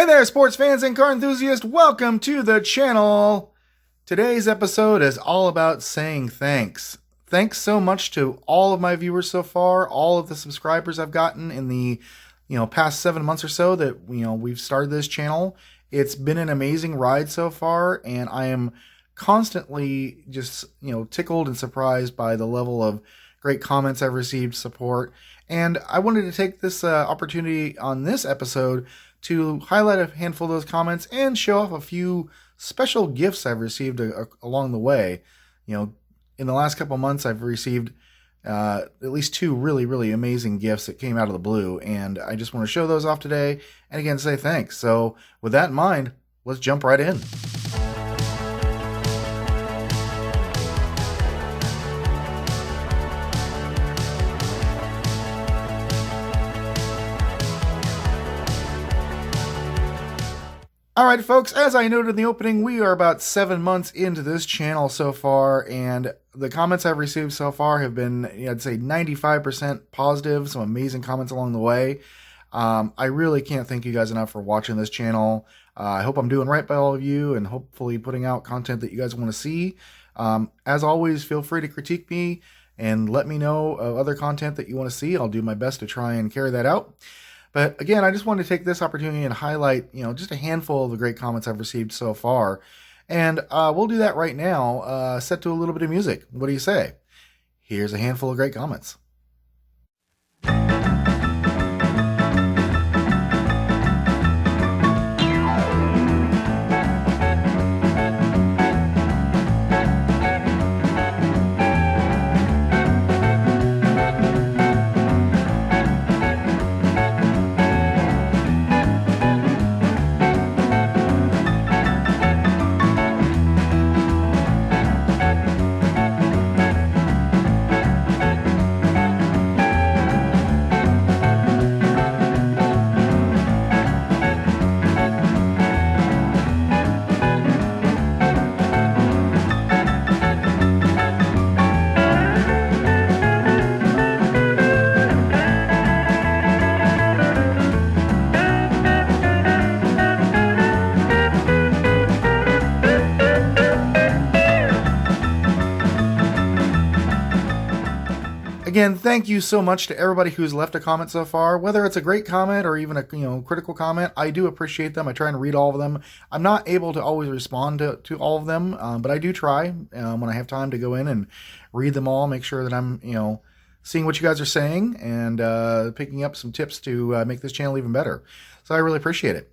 Hey there, sports fans and car enthusiasts. Welcome to the channel. Today's episode is all about saying thanks. Thanks so much to all of my viewers so far, all of the subscribers I've gotten in the past 7 months or so that we've started this channel. It's been an amazing ride so far, and I am constantly just tickled and surprised by the level of great comments I've received, support. And I wanted to take this opportunity on this episode to highlight a handful of those comments and show off a few special gifts I've received along the way. In the last couple months, I've received at least 2 really, really amazing gifts that came out of the blue, and I just want to show those off today and again say thanks. So with that in mind, let's jump right in. Alright folks, as I noted in the opening, we are about 7 months into this channel so far, and the comments I've received so far have been, I'd say 95% positive, some amazing comments along the way. I really can't thank you guys enough for watching this channel. I hope I'm doing right by all of you and hopefully putting out content that you guys want to see. As always, feel free to critique me and let me know of other content that you want to see. I'll do my best to try and carry that out. But again, I just wanted to take this opportunity and highlight, just a handful of the great comments I've received so far. And we'll do that right now, set to a little bit of music. What do you say? Here's a handful of great comments. Again, thank you so much to everybody who's left a comment so far. Whether it's a great comment or even a critical comment, I do appreciate them. I try and read all of them. I'm not able to always respond to all of them, but I do try when I have time to go in and read them all, make sure that I'm seeing what you guys are saying and picking up some tips to make this channel even better. So I really appreciate it.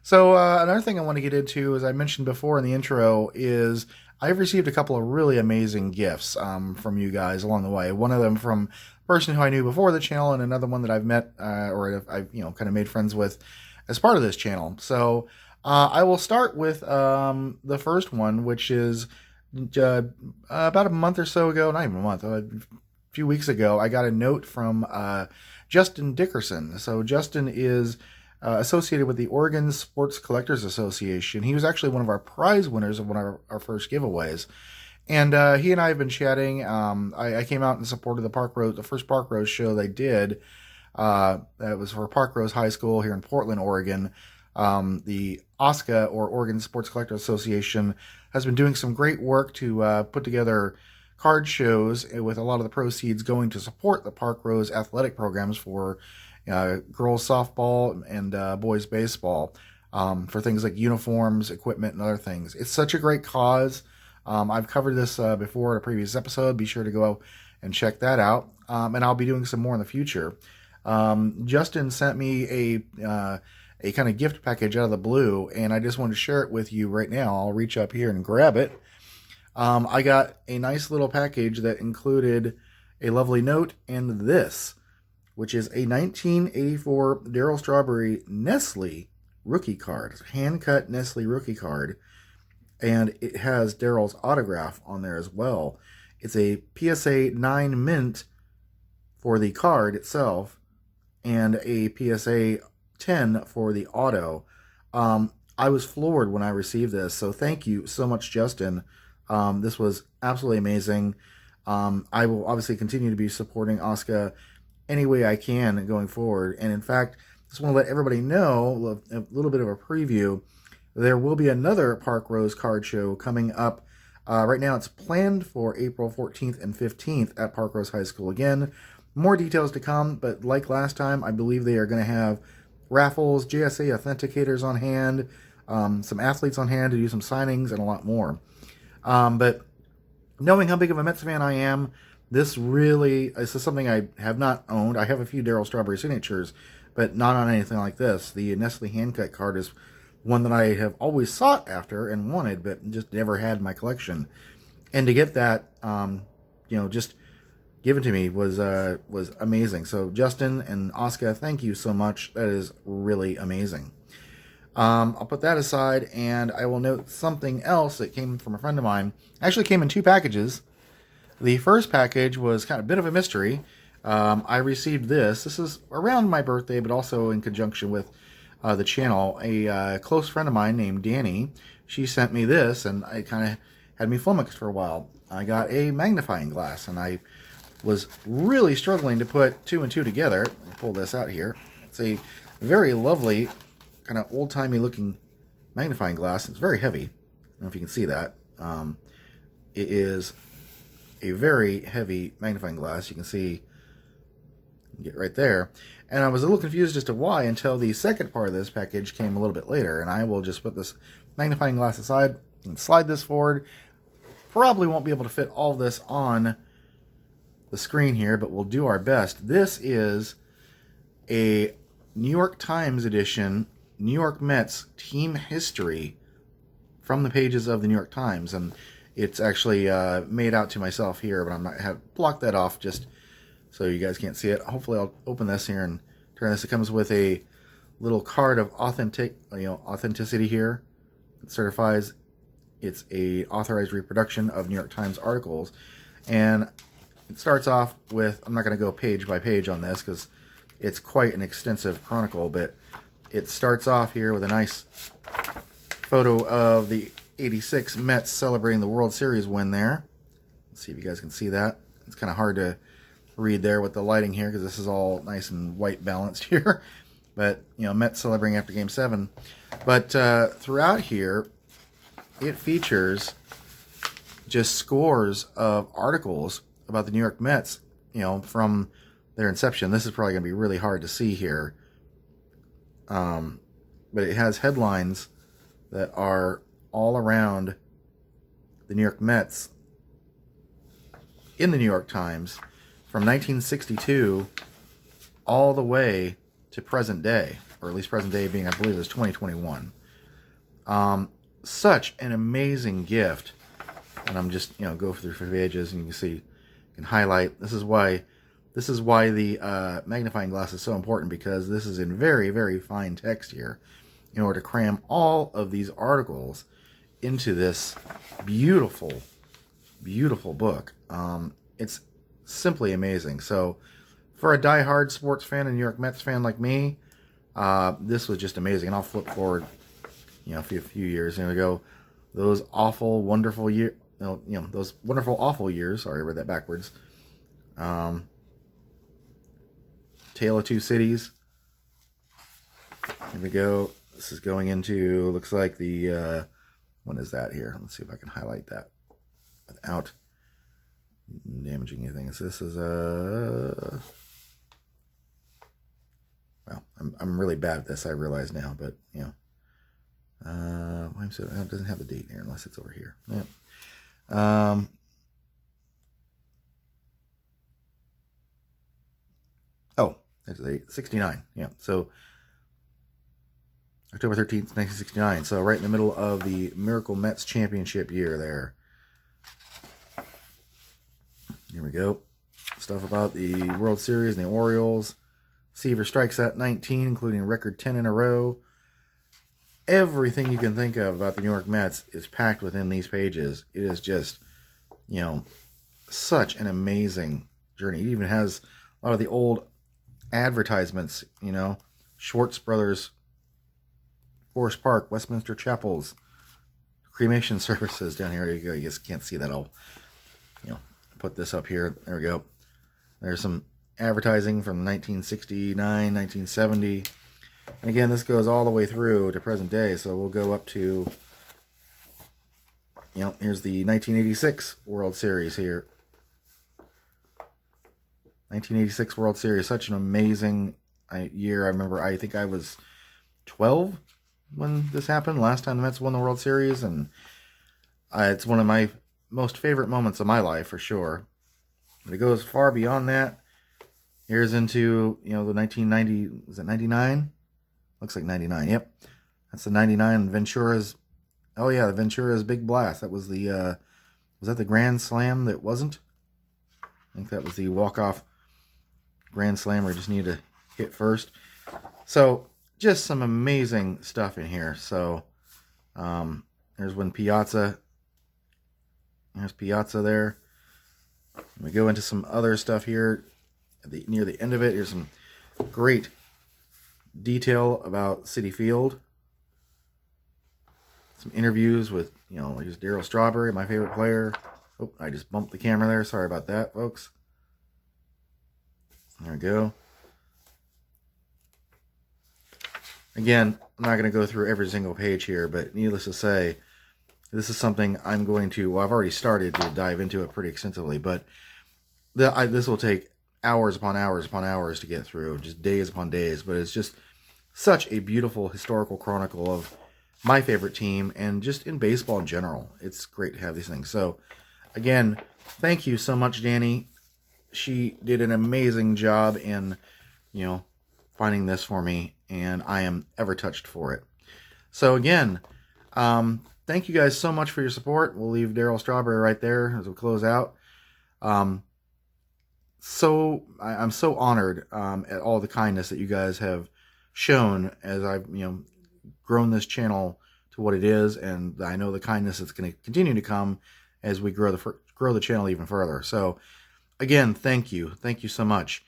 So another thing I want to get into, as I mentioned before in the intro, is I've received a couple of really amazing gifts from you guys along the way. One of them from a person who I knew before the channel, and another one that I've met or I've kind of made friends with as part of this channel. So I will start with the first one, which is about a month or so ago, not even a month, a few weeks ago, I got a note from Justin Dickerson. So Justin is associated with the Oregon Sports Collectors Association. He was actually one of our prize winners of one of our first giveaways. And he and I have been chatting. I came out in support of the first Park Rose show they did. That was for Park Rose High School here in Portland, Oregon. The OSCA, or Oregon Sports Collectors Association, has been doing some great work to put together card shows with a lot of the proceeds going to support the Park Rose athletic programs for girls softball and boys baseball, for things like uniforms, equipment, and other things. It's such a great cause. I've covered this before in a previous episode. Be sure to go and check that out. And I'll be doing some more in the future. Justin sent me a kind of gift package out of the blue, and I just wanted to share it with you right now. I'll reach up here and grab it. I got a nice little package that included a lovely note and this, which is a 1984 Darryl Strawberry Nestle rookie card. It's a hand-cut Nestle rookie card, and it has Darryl's autograph on there as well. It's a PSA 9 mint for the card itself, and a PSA 10 for the auto. I was floored when I received this, so thank you so much, Justin. This was absolutely amazing. I will obviously continue to be supporting OSCA any way I can going forward. And in fact, just want to let everybody know a little bit of a preview. There will be another Parkrose card show coming up. Right now it's planned for April 14th and 15th at Parkrose High School again. More details to come, but like last time, I believe they are going to have raffles, JSA authenticators on hand, some athletes on hand to do some signings, and a lot more. But knowing how big of a Mets fan I am, this is something I have not owned. I have a few Darryl Strawberry signatures, but not on anything like this. The Nestle Handcut card is one that I have always sought after and wanted, but just never had in my collection. And to get that, just given to me was amazing. So Justin and Oscar, thank you so much. That is really amazing. I'll put that aside, and I will note something else that came from a friend of mine. Actually came in 2 packages. The first package was kind of a bit of a mystery. I received this. This is around my birthday, but also in conjunction with the channel. A close friend of mine named Danny, she sent me this, and I kind of had me flummoxed for a while. I got a magnifying glass, and I was really struggling to put 2 and 2 together. Let me pull this out here. It's a very lovely, kind of old-timey looking magnifying glass. It's very heavy. I don't know if you can see that. It is a very heavy magnifying glass. You can see, get right there. And I was a little confused as to why until the second part of this package came a little bit later. And I will just put this magnifying glass aside and slide this forward. Probably won't be able to fit all of this on the screen here, but we'll do our best. This is a New York Times edition, New York Mets team history from the pages of the New York Times. And it's actually made out to myself here, but I'm not have blocked that off just so you guys can't see it. Hopefully I'll open this here and turn this. It comes with a little card of authenticity here. It certifies it's a authorized reproduction of New York Times articles. And it starts off with, I'm not going to go page by page on this because it's quite an extensive chronicle, but it starts off here with a nice photo of the 86 Mets celebrating the World Series win there. Let's see if you guys can see that. It's kind of hard to read there with the lighting here because this is all nice and white balanced here. But, Mets celebrating after Game 7. But throughout here, it features just scores of articles about the New York Mets, from their inception. This is probably going to be really hard to see here. But it has headlines that are all around the New York Mets in the New York Times from 1962 all the way to present day, or at least present day being, I believe, is 2021. Such an amazing gift. And I'm just, go through pages and you can see, you can highlight. This is why the magnifying glass is so important, because this is in very, very fine text here in order to cram all of these articles into this beautiful, beautiful book. It's simply amazing. So for a diehard sports fan and New York Mets fan like me, this was just amazing. And I'll flip forward, a few years. There we go. Those awful, wonderful years. Those wonderful, awful years. Sorry, I read that backwards. Tale of Two Cities. Here we go. This is going into, looks like the, what is that here? Let's see if I can highlight that without damaging anything. This is well, I'm really bad at this, I realize now, but, it doesn't have the date here unless it's over here. Yeah. Oh, that's the 69. Yeah. So October 13th, 1969. So right in the middle of the Miracle Mets championship year there. Here we go. Stuff about the World Series and the Orioles. Seaver strikes at 19, including a record 10 in a row. Everything you can think of about the New York Mets is packed within these pages. It is just, such an amazing journey. It even has a lot of the old advertisements, Schwartz Brothers, Forest Park, Westminster Chapels, cremation services down here. You go. You just can't see that. I'll, put this up here. There we go. There's some advertising from 1969, 1970. And again, this goes all the way through to present day, so we'll go up to, here's the 1986 World Series here. 1986 World Series, such an amazing year. I remember, I think I was 12 when this happened, last time the Mets won the World Series, and it's one of my most favorite moments of my life, for sure. But it goes far beyond that. Here's into, the 1990, was it 99? Looks like 99, yep. That's the 99 Ventura's, oh yeah, the Ventura's Big Blast. That was the, was that the Grand Slam that wasn't? I think that was the walk-off Grand Slam where you just needed to hit first. So, just some amazing stuff in here. So, there's when Piazza, there's Piazza there. We go into some other stuff here near the end of it. Here's some great detail about Citi Field. Some interviews with, here's Darryl Strawberry, my favorite player. Oh, I just bumped the camera there. Sorry about that, folks. There we go. Again, I'm not going to go through every single page here, but needless to say, this is something I'm going to, well, I've already started to dive into it pretty extensively, but this will take hours upon hours upon hours to get through, just days upon days, but it's just such a beautiful historical chronicle of my favorite team and just in baseball in general. It's great to have these things. So, again, thank you so much, Danny. She did an amazing job in, finding this for me, and I am ever touched for it. So, again, thank you guys so much for your support. We'll leave Darryl Strawberry right there as we close out. I'm so honored at all the kindness that you guys have shown as I've grown this channel to what it is, and I know the kindness that's going to continue to come as we grow the channel even further. So again, thank you so much.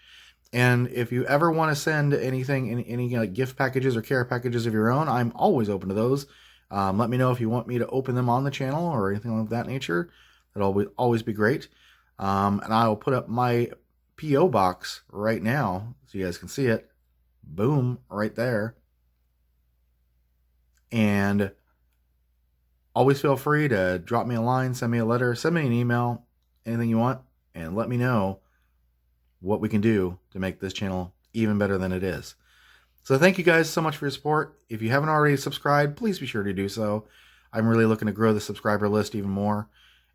And if you ever want to send anything, any gift packages or care packages of your own, I'm always open to those. Let me know if you want me to open them on the channel or anything of that nature. That'll always be great. And I'll put up my P.O. box right now so you guys can see it. Boom, right there. And always feel free to drop me a line, send me a letter, send me an email, anything you want, and let me know what we can do to make this channel even better than it is. So thank you guys so much for your support. If you haven't already subscribed, please be sure to do so. I'm really looking to grow the subscriber list even more.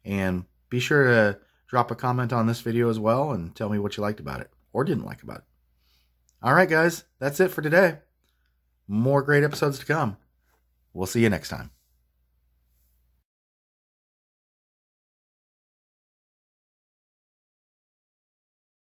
And be sure to drop a comment on this video as well and tell me what you liked about it or didn't like about it. All right, guys, that's it for today. More great episodes to come. We'll see you next time.